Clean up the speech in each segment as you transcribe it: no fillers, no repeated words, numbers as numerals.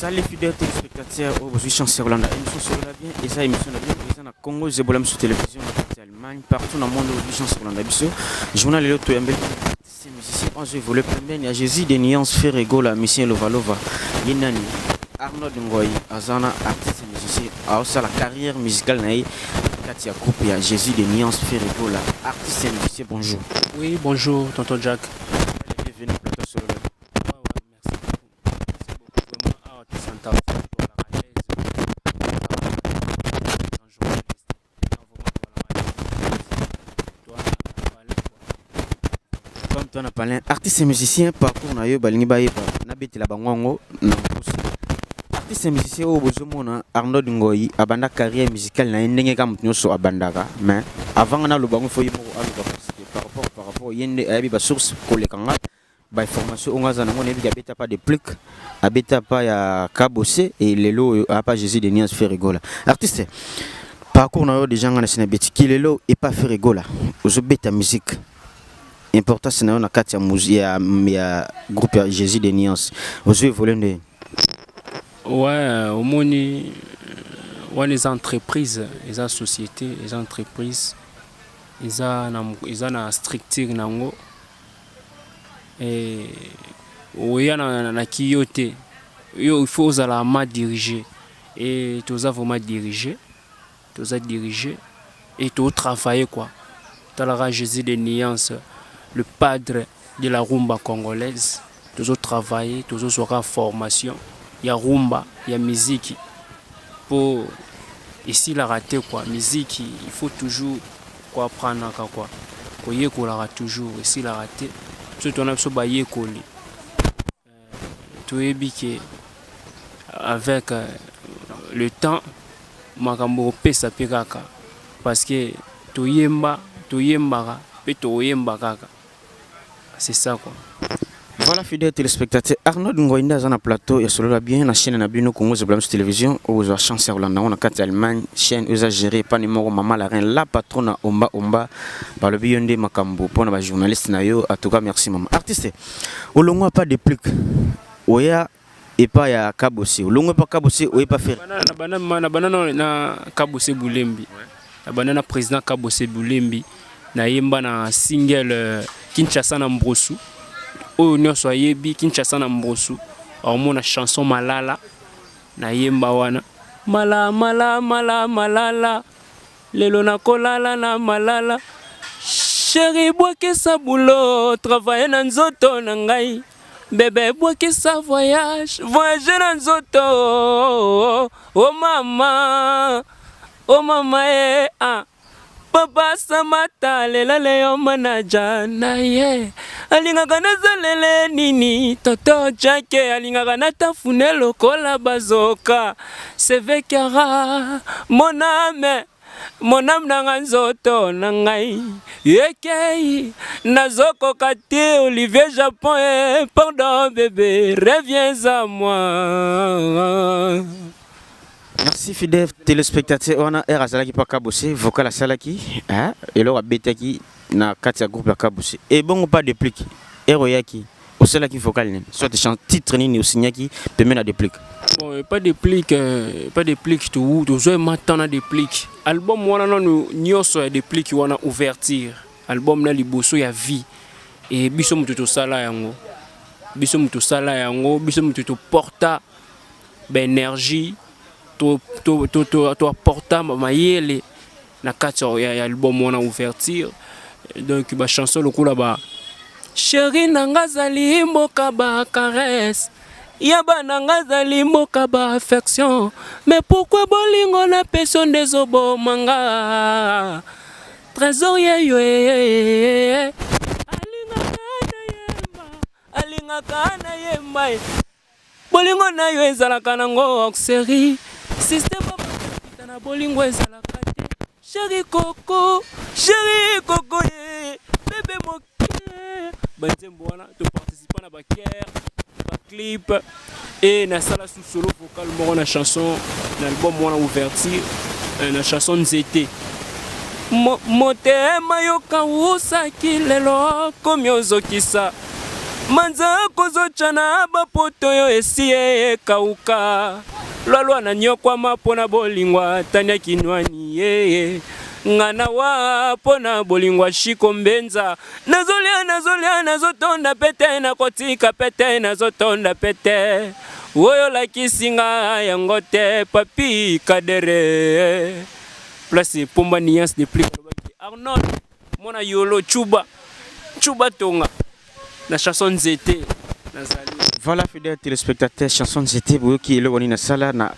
Salut fidèles téléspectateurs, aujourd'hui chance Rolanda, émission sur la bien, et ça émission la bien, ils sont à Congo, Zebolam sur télévision, en Allemagne, partout dans le monde, aujourd'hui chance Rolanda, biso, journal Léo Toyambe, c'est musicien, on se voulait plein, il y a Jésus des nuances, Ferrego, la mission Lovalova, Yenani, Arnaud Ngoyi, Azana, artiste et musicien, a aussi la carrière musicale, Katia Groupe, il y a Jésus des nuances, Ferrego, la artiste et musicien, bonjour. Oui, bonjour, tonton Jack. Bienvenue au plateau sur le web. Merci beaucoup. Vraiment, tu sens comme toi, on a parlé artiste et musicien, parcours na yo balingi ba yeba na beti la bangongo na mpusi. Artiste et musicien au bozomona Arnaud Ngoyi abanda carrière musicale na ndenge ka mutu so abandaka, mais avant na lo bango fo yimo aluka parce que par rapport yende abi ba source kolekanga ba information ongaza na ngone bi abeta pas de plic abeta pas ya kabose et lelo a pas Jésus de Nias fait rigola. Artiste parcours na yo déjà ngana sina beti kilelo et pas fait rigola. Ozo beta musique important c'est na kati ya musique ya groupe ya Jésus de Nias. Ozo évoluer de ouais, au moni ouais, les entreprises, les sociétés, les entreprises ils ont na structure nango et oya na kiyote yo il faut la ma diriger et tous vraiment diriger et tout travailler quoi. Talara Jésus de Nuances, le padre de la rumba congolaise, toujours travailler, toujours sera formation. Il y a rumba, il y a musique. Pour ici la rater quoi, musique, il faut toujours quoi prendre quoi. Koye ko la toujours ici la rater. Surtout on a so baye koli. Tu que avec le temps makambo pesa pekaka parce que toyemba pe toyemba kaka. C'est ça quoi. Voilà fidèles téléspectateurs, Arnaud Ngoyi dans un plateau et sur la bien la chaîne na bino Congo Zebolam sur télévision aux chance Rolanda on a quatre Allemagne chaîne aux gérée par numéro maman la reine la patronne omba par le bionde makambo pour na journaliste na yo en tout cas merci maman. Artiste au longo pas de plic oya et pas ya kabose au longo pas kabose oya pas faire na banana na kabose bulembi na banana président kabose bulembi na yemba na single Kinshasa na Mbrosu oyo nyonso ayebi Kinshasa na Mbrosu aomona chanson malala na yemba wana malala lelo na kolala na malala chéri bwakisa boulot travailler na nzoto na ngai bébé bwakisa voyage na nzoto oh mama Papa Samata lela leo manaja na ye alingaka nazalele nini toto jake alingaka natafune lokola bazoka sevekara mon âme nanga nzoto na ngai yekei nazokoka te Olivier Japon pardon bébé reviens à moi. Merci fidèles téléspectateurs, on a Erazala qui pas kabosé, vocal à Salaki, et là Betaki na Katia groupe à kabosé. Et bon pas de plic, Eroyaki, au Salaki vocal, soit des chants titres ni au signaki, permet la déplique. Bon, pas de plic tout, toujours maintenant na des plics. Album wana no nyoso des plics wana ouverture. Album na liboso ya vie. Et biso mututo sala yango. Biso mututo porta énergie. To apporta mayele na kacho ya album wana ouverture donc ba chanson lokula ba chéri nanga zali mboka ba caresse ya bana nga zali mboka ba affection mais pourquoi bolingo na personne des obo manga trésor yo alinga kana yemba bolingo na yo ezalaka nango série système na bolingo ezalaka te chéri coco bébé moké banzembo wana to participer na ba clip et na sala sous solo vocal moko na chanson na album wana ouverture na chanson nzete motema yoka usaki lelo komi ozokisa manza kozochana bapoto yo esie kauka lolwa na nyokwama pona bolingwa tanya kinwani ye ngana wa pona bolingwa shiko mbenza nazolia nazotonda pete na kotika pete nazotonda pete woyo la kisinga yango te papi kadere place pomba niance de plus Arnold mona yolo chuba tonga la chanson Nzete nazali. Voilà, fidèles téléspectateurs, chanson Nzete qui est le wani na sala na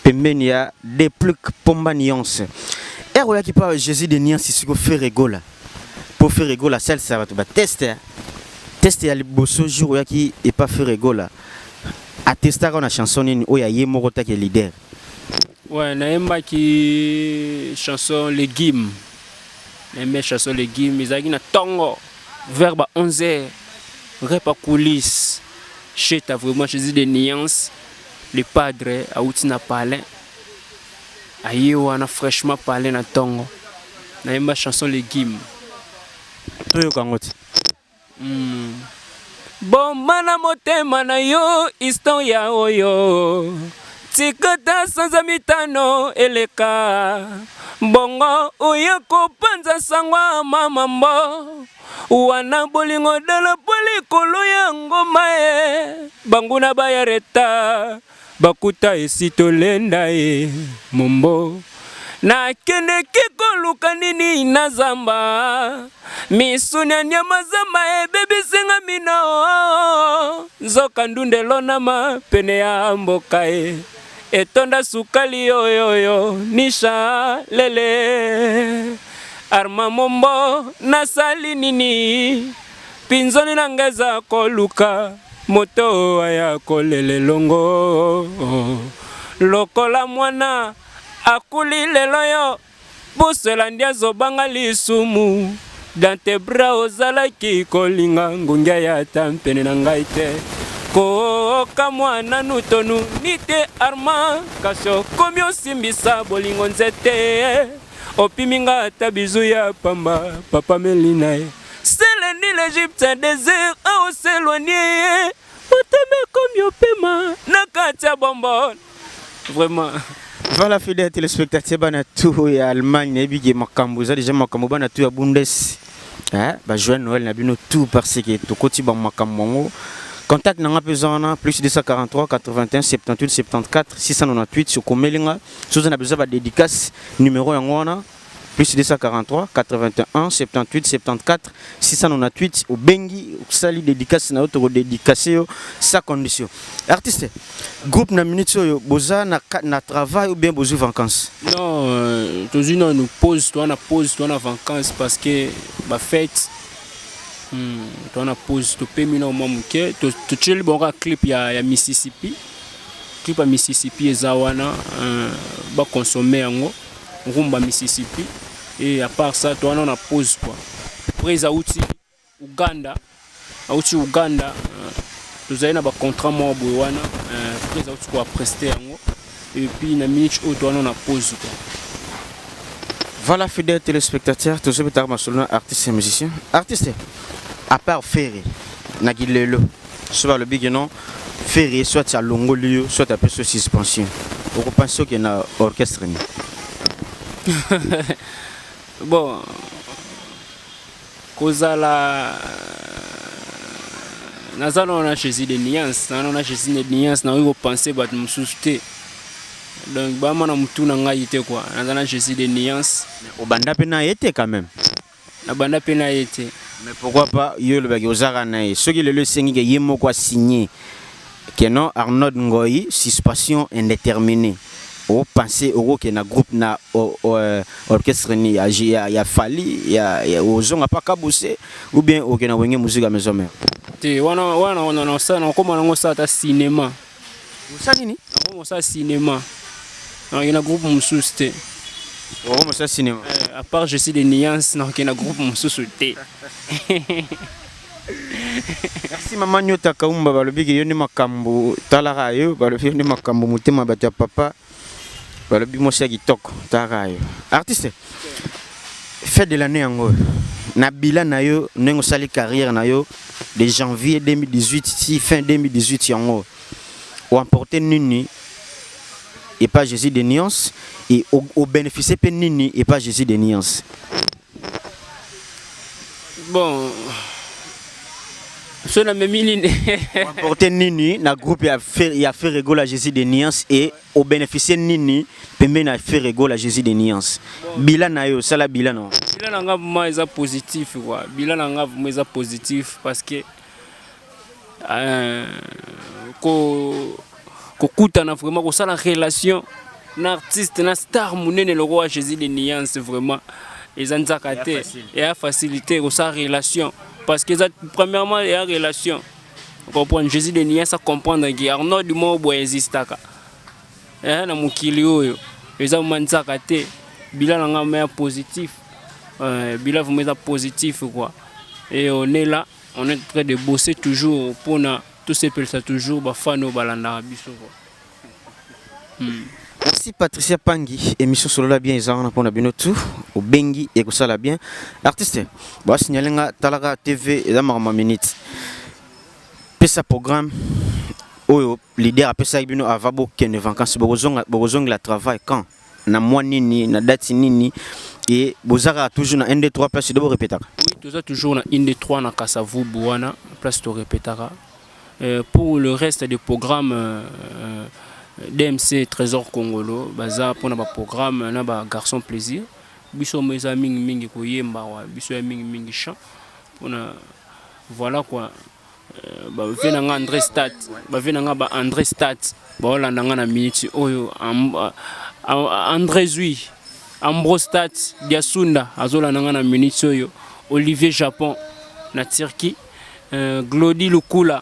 pembeni ya des plus pomba nuance. Et qui parle Jésus de nuance ici ko faire rigola. Pour faire rigola celle ça va tester ya liboso jour qui est pas faire rigola. Attester on a chanson ni oya yemo ta qui leader. Ouais, naemba ki chanson légumes. Naemba chanson légumes, izaki na tongo verbe 11h. Repas coulisses. Chez ta vraiment Jésus de nuance. Le padre a outina palin. Aïe wana fraîchement parlé na tongo. Naemba chanson légumes. Toyo kangoti. Bon mana motema na yo historia oyo. Tikata sanza mitano eleka. Bongo oya kopanza sangwa mamambo. Wana bolingo dala polikolo ya ngoma e. Banguna bayareta. Bakuta esitolenda e mombo na kende kiko luka nini na zamba misunya nyama zamba e bebi singa mino zoka ndundelo na mapene ya mboka e etonda sukali yoyoyo nisha lele arma mombo nasali nini pinzoni nangeza koluka moto aya kolele longo lokola mwana akuli lelo yo busela ndia zobanga lisumu dans tes bras ozalaki kolinga ngungia ya tampene na ngai te koka mwana nutonu nite arma kasio komi osimbisa bolingo nzete opiminga ata bizu ya pamba papa melina e Seleni l'Égypte désert à s'éloigner. Oteme comme yopema nakatia bonbon. Vraiment. Voilà, fidèles téléspectateurs, Banatou et Allemagne, et bien Makambo, déjà Makambo, Banatou et Bundes. Joël Noël, Nabino, tout parce que tout côté Makambo. Contact n'a pas besoin, plus 243 81 78 74 698 sur Komelinga. Si vous avez besoin de dédicace, numéro en plus 243 81 78 74 698 au Bengi sali dédicace na auto dédicacé sa condition. Artiste groupe na minute boza na travail ou bien bozo vacances? Non, toujours nous pause toi na vacances parce que ba fête toi na pause to pemina mamuke to chili bonga clip ya Mississippi. Clip à Mississippi ezawana ba consommer yango rumba Mississippi. Et à part ça, toi on a pause quoi. Après Aouti Uganda, nous avons un contrat moi Bowana. Après Aouti quoi prester yango. Et puis na minute où toi on a pause quoi. Voilà, fidèles téléspectateurs, tous ceux qui sont artistes et musiciens. Artistes, à part Ferry, Nagilelo, soit le big non, Ferry, soit à Longolio, soit à peu de suspension. Vous pensez qu'il y a un orchestre? Bon, kozala nazana on a Jésus de nuance, on a Jésus de nuance, na oui penser bat mususte. Donc ba mana mutu na ngai te quoi, nazana Jésus de nuance. Au banda pena été quand même. Na banda pena été. Mais pourquoi pas yo le bagi ozara na ceux qui le sengi que yemo quoi signé que non Arnold Ngoyi suspension indéterminée. Au pensez au que na groupe na orchestre ni ya fali ya ozon a pas kaboussé ou bien au que na wenge musique à maison mère. Te wana ça na comme on ça ta cinéma. Ça nini? On ça cinéma. Il y a un groupe mususte. On ça cinéma. À part je suis des nuances na que na groupe mususte. Merci maman Nyota Kaumba balobi ke yoni makambo talaka yo balobi yoni makambo mutema bato papa. Balobi mosia kitoko tarayo. Artiste. Fête de l'année en gros. na bilan na yo nengo sali carrière na yo de janvier 2018 si fin 2018 yango ou emporté nini et pas Jésus de nuances et au bénéficier pe nini et pas Jésus de nuances. Bon, je n'ai mis emporté nini na groupe a fait rigolo à Jésus de nuances et au bénéficier nini pembe na fait rigolo à Jésus de nuances. Bilan na yo ça la bilan non. Bilan nga vraiment est positif quoi. Bilan nga vraiment est positif parce que ko kutana vraiment ko ça la relation na artiste na star munene le roi Jésus de nuances vraiment les anzakate et a facilité sa relation parce que premièrement il y a relation comprendre Jésus de nuances à comprendre que Arnaud du mot boy existe ka na mukili oyo eza manzakate bilan nga mais positif bilan vraiment positif quoi et on est là on est en train de bosser toujours pour tous ces personnes toujours ba fano balanda biso quoi. Merci Patricia Pangi, émission solo la bien ezana pona bino tout au bengi et ko sala bien artiste ba signalenga talaka TV et ma minute pesa programme oyo leader apesa bino avabo kene vacances bozonga la travail quand na mois nini na date nini et bozara toujours na 1 2 3 place de répéter. Oui, tout ça toujours na 1 2 3 na Kasavu Buana place de répétera. Pour le reste des programmes DMC Trésor Congolo baza pour na ba programme na ba garçon plaisir biso meza mingi ko yemba wa biso ya mingi chant pour na voilà quoi ba venanga André Stat ba venanga ba André Stat ba olanda nga na minute oyo André Zui Ambrostat Diasunda azolanda nga na minute oyo Olivier Japon na Turquie Glody Lukula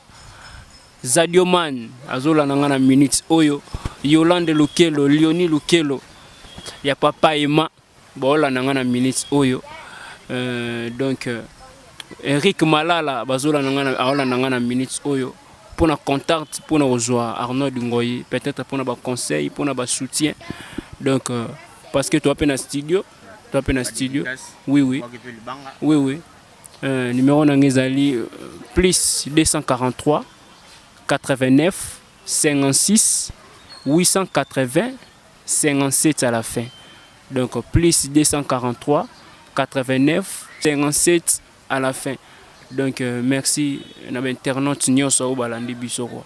Zadioman azola nangana minutes oyo Yolande Lukelo Lioni Lukelo ya papa Emma bola nangana minutes oyo donc Eric Malala bazola nangana aola nangana minutes oyo pour na contact pour na rejoindre Arnaud Ngoyi peut-être pour na ba conseil pour na ba soutien donc parce que toi peine studio oui numéro nangezali plus 243 89 56 880 57 à la fin. Donc plus 243 89 57 à la fin. Donc merci à l'internaute Nyoso au Balandi Bissoro.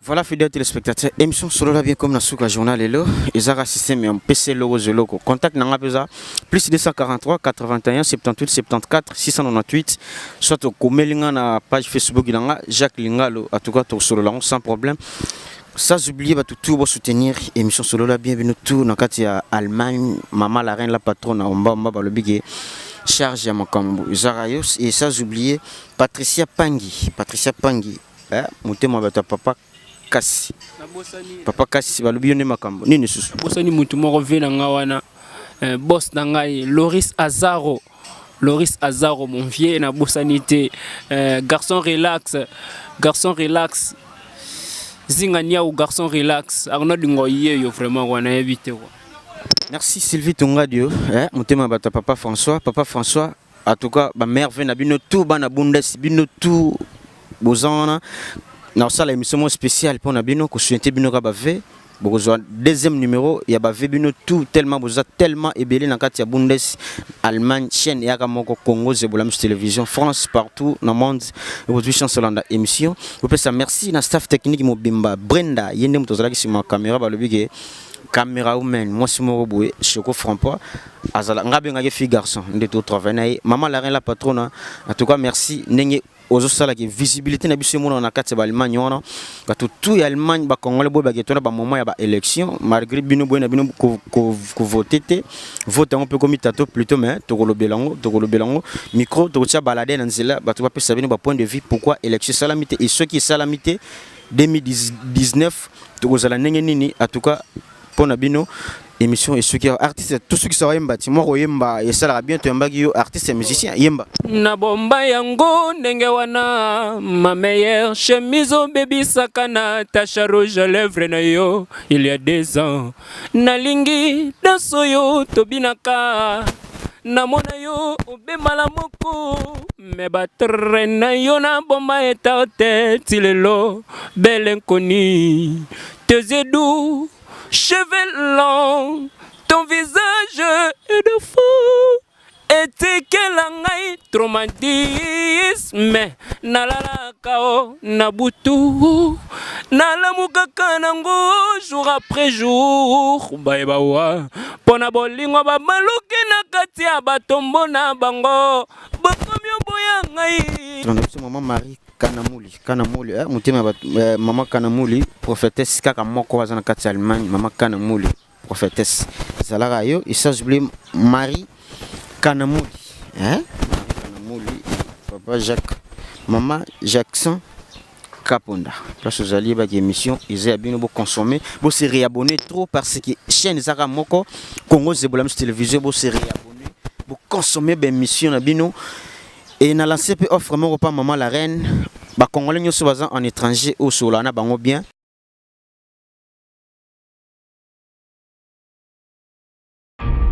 Voilà, fidèles téléspectateurs, émission solo la bien comme na souka journal hello, ezara système en PC logo zeloko. Contact nanga pesa plus 243 81 78 74 698 soit au komelinga na page Facebook nanga Jacques Lingalo en tout cas solo la sans problème. Sans oublier tout pour soutenir émission solo la bienvenue tout na kati ya Allemagne, maman la reine la patronne omba le big charge ya makambo ezara yos et sans oublier Patricia Pangi mutema bata papa kasi papa kasi balobi ne makambo nini susu bosani mutu moko vena nga wana boss na ngai Loris Azaro mon vieux na bosanité garçon relax zingania ou garçon relax Arnaud Ngoyi yo vraiment wana éviter quoi. Merci Sylvie Tungadio mutema bata papa François en tout cas ba mère vena bino tout bana bundes bino tout bozana na ça l'émission spéciale pour nabino ko souhaiter bino ka bave bozo deuxième numéro ya bave bino tout tellement boza tellement ébélé na kati ya Bundes Allemagne chaîne ya ka moko Congo zebola télévision France partout dans monde aujourd'hui chancelanda émission vous peut ça merci na staff technique mobimba Brenda yende mutozala ki sima caméra balobi ke caméra woman moi si mo boye choko franpois azala ngabe ngake fi garçon ndeto travailler maman la reine la patronne en tout cas merci ndenge ozo sala ki visibilité na biso mona na kati ba Allemagne wana ka tout ya Allemagne ba congolais boy ba ketona ba moment ya ba élection malgré bino boy na bino ko voter voter un peu comme tato plutôt mais to belango micro to tia balader na nzela ba to ba pesa bino ba point de vue pourquoi élection salamité et ceux qui salamité 2019 to kozala ndenge nini en tout cas pour nabino émission et ceux qui artistes tous ceux qui sont yemba moi yemba et ça la bien yemba qui artiste et musicien yemba na bomba yango ndenge wana ma meilleure chemise au baby sakana tacha rouge à lèvres na yo il y a 2 ans nalingi dasoyo tobinaka namona yo obemala moko me batrena yo na bomba etarte tilelo belle inconnue tes yeux doux cheveux longs ton visage est de fou etikela ngai traumatisme nalalaka o na butu nalamukaka nango jour après jour bayeba wa mpona bolingo bamaluki na kati ya batombo na bango bokomi oboya ngai. Maman Marie Kanamuli mutema maman Kanamuli prophétesse kaka moko baza na kati ya Allemagne. Maman Kanamuli prophétesse zalaka yo il s'appelle Marie Kanamuli, Kanamuli, papa Jacques, maman Jackson Kaponda. Place aux alliés avec émission, ils ont bien consommer, vous se réabonner trop parce que chaîne Zara Moko, Congo Zebolam télévision, vous se réabonner, vous consommer bien émission na bino et na lancé offre mon repas maman la reine, ba congolais nous sommes en étranger au solana bango bien.